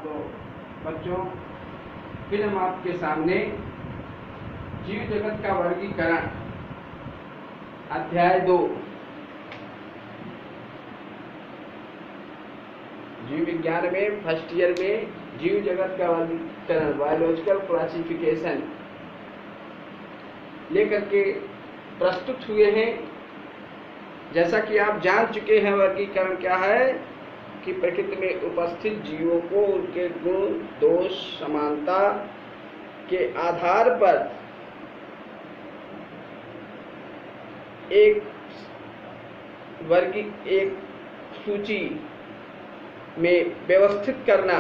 तो बच्चों फिर हम आपके सामने जीव जगत का वर्गीकरण अध्याय 2 जीव विज्ञान में फर्स्ट ईयर में जीव जगत का वर्गीकरण बायोलॉजिकल क्लासिफिकेशन लेकर के प्रस्तुत हुए हैं। जैसा कि आप जान चुके हैं वर्गीकरण क्या है कि प्रकृति में उपस्थित जीवों को उनके गुण दोष समानता के आधार पर एक सूची में व्यवस्थित करना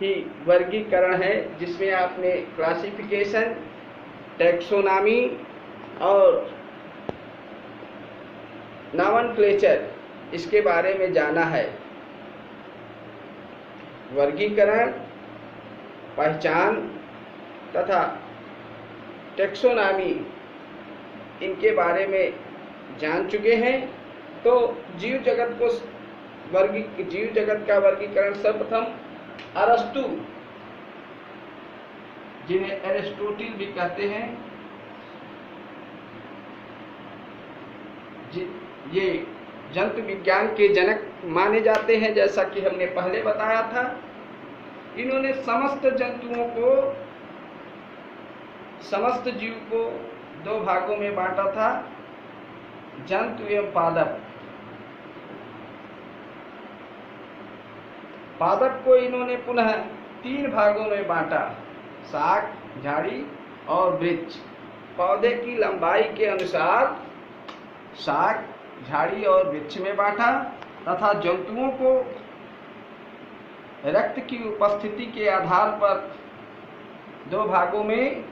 ही वर्गीकरण है, जिसमें आपने क्लासिफिकेशन, टैक्सोनॉमी और नॉमेनक्लेचर इसके बारे में जाना है। वर्गीकरण, पहचान तथा टैक्सोनॉमी इनके बारे में जान चुके हैं। तो जीव जगत का वर्गीकरण सर्वप्रथम अरस्तु, जिन्हें एरिस्टोटिल भी कहते हैं, ये जंतु विज्ञान के जनक माने जाते हैं। जैसा कि हमने पहले बताया था, इन्होंने समस्त जीव को दो भागों में बांटा था, जंतु एवं पादप। पादप को इन्होंने पुनः 3 भागों में बांटा, शाक, झाड़ी और वृक्ष। पौधे की लंबाई के अनुसार शाक, झाड़ी और वृक्ष में बांटा तथा जंतुओं को रक्त की उपस्थिति के आधार पर 2 भागों में,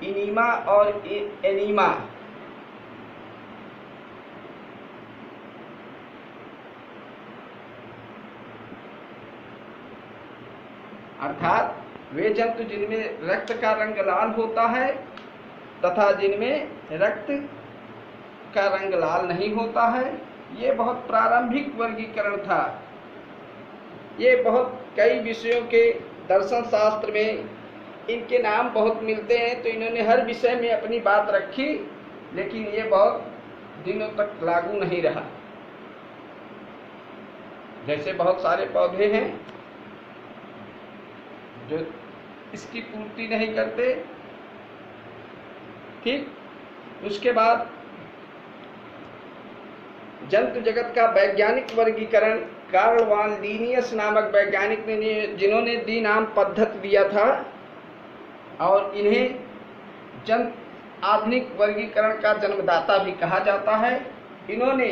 इनीमा और एनीमा। अर्थात वे जंतु जिनमें रक्त का रंग लाल होता है तथा जिनमें रक्त का रंग लाल नहीं होता है। ये बहुत प्रारंभिक वर्गीकरण था। ये बहुत कई विषयों के दर्शन शास्त्र में इनके नाम बहुत मिलते हैं, तो इन्होंने हर विषय में अपनी बात रखी, लेकिन ये बहुत दिनों तक लागू नहीं रहा। जैसे बहुत सारे पौधे हैं जो इसकी पूर्ति नहीं करते। ठीक, उसके बाद जंतु जगत का वैज्ञानिक वर्गीकरण कार्ल वान लीनियस नामक वैज्ञानिक ने, जिन्होंने दी नाम पद्धति दिया था, और इन्हें आधुनिक वर्गीकरण का जन्मदाता भी कहा जाता है। इन्होंने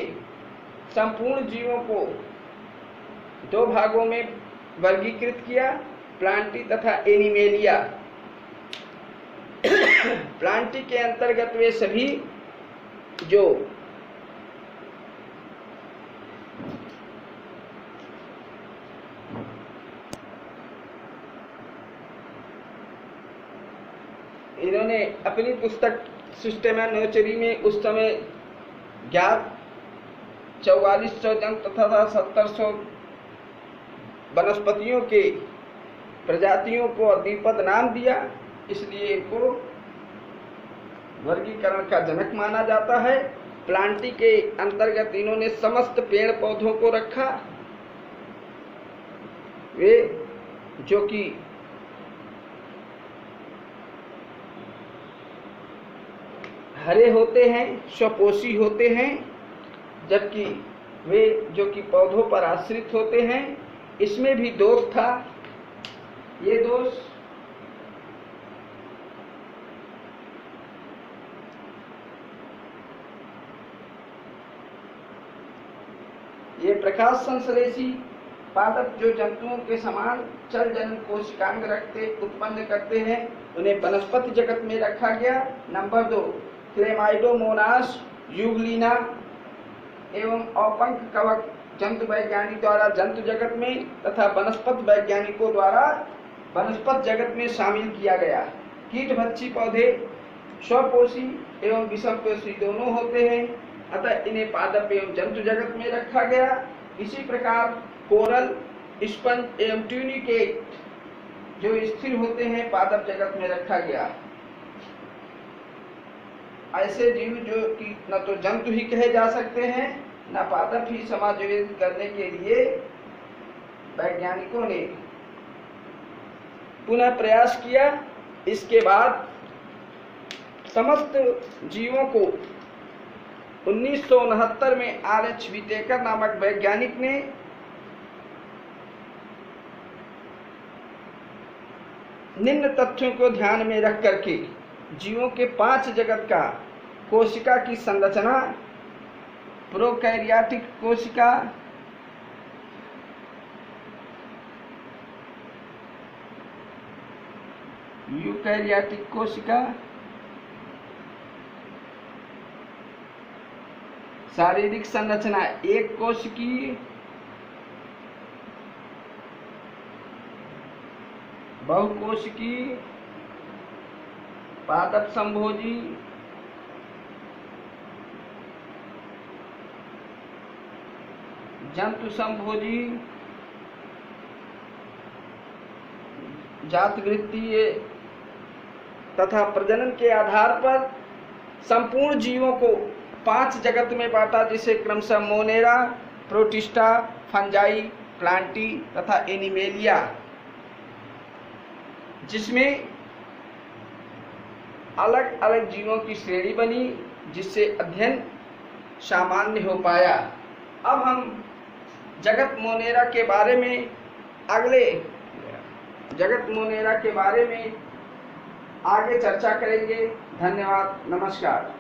संपूर्ण जीवों को 2 भागों में वर्गीकृत किया, प्लांटी तथा एनिमेलिया। प्लांटी के अंतर्गत वे सभी जो इन्होंने अपनी पुस्तक सिस्टेमा नोचरी में उस समय ज्ञात 4400 जंतु तथा 1700 वनस्पतियों के प्रजातियों को द्विपद नाम दिया, इसलिए इनको वर्गीकरण का जनक माना जाता है। प्लांटी के अंतर्गत इन्होंने समस्त पेड़ पौधों को रखा, वे जो कि हरे होते हैं, स्वपोषी होते हैं, जबकि वे जो कि पौधों पर आश्रित होते हैं। इसमें भी दोष था। ये दोष ये प्रकाश संश्लेषी पादप जो जंतुओं के समान चल जनन कोशिकांग उत्पन्न करते हैं, उन्हें वनस्पति जगत में रखा गया। नंबर 2, क्लेमाइडोमोनास, यूग्लिना एवं अपंख कवक जंतु वैज्ञानिक द्वारा जंतु जगत में तथा वनस्पति वैज्ञानिकों द्वारा वनस्पति जगत में शामिल किया गया। कीटभक्षी पौधे स्वपोषी एवं विषमपोषी दोनों होते हैं, अतः इन्हें पादप एवं जंतु जगत में रखा गया। इसी प्रकार कोरल, स्पंज एवं ट्यूनिकेट जो स्थिर होते हैं पादप जगत में रखा गया। ऐसे जीव जो कि न तो जंतु ही कहे जा सकते हैं न पादप ही समायोजित करने के लिए वैज्ञानिकों ने पुनः प्रयास किया। इसके बाद समस्त जीवों को 1969 में R.H. विटेकर नामक वैज्ञानिक ने निम्न तथ्यों को ध्यान में रख करके जीवों के 5 जगत का कोशिका की संरचना, प्रोकैरियोटिक कोशिका, यूकैरियोटिक कोशिका, शारीरिक संरचना एक कोशिकीय, बहुकोशिकीय, पादप संभोजी, जंतु संभोजी, जातवृत्तीय तथा प्रजनन के आधार पर संपूर्ण जीवों को 5 जगत में बांटा, जिसे क्रमशः मोनेरा, प्रोटिस्टा, फंजाई, प्लांटी तथा एनिमेलिया, जिसमें अलग अलग जीवों की श्रेणी बनी, जिससे अध्ययन सामान्य हो पाया। अब हम जगत मोनेरा के बारे में आगे चर्चा करेंगे। धन्यवाद, नमस्कार।